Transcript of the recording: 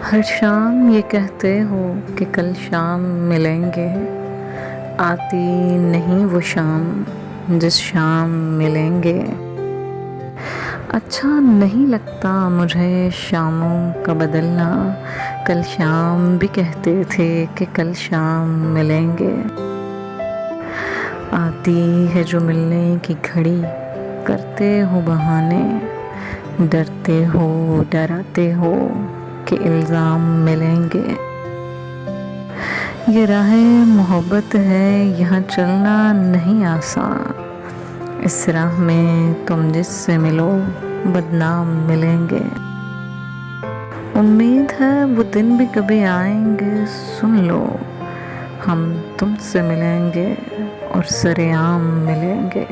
हर शाम ये कहते हो कि कल शाम मिलेंगे, आती नहीं वो शाम जिस शाम मिलेंगे। अच्छा नहीं लगता मुझे शामों का बदलना, कल शाम भी कहते थे कि कल शाम मिलेंगे। आती है जो मिलने की घड़ी, करते हो बहाने, डरते हो डराते हो कि इल्ज़ाम मिलेंगे। ये राहें मोहब्बत है, यहाँ चलना नहीं आसान, इस राह में तुम जिससे मिलो बदनाम मिलेंगे। उम्मीद है वो दिन भी कभी आएंगे, सुन लो हम तुमसे मिलेंगे और सरेआम मिलेंगे।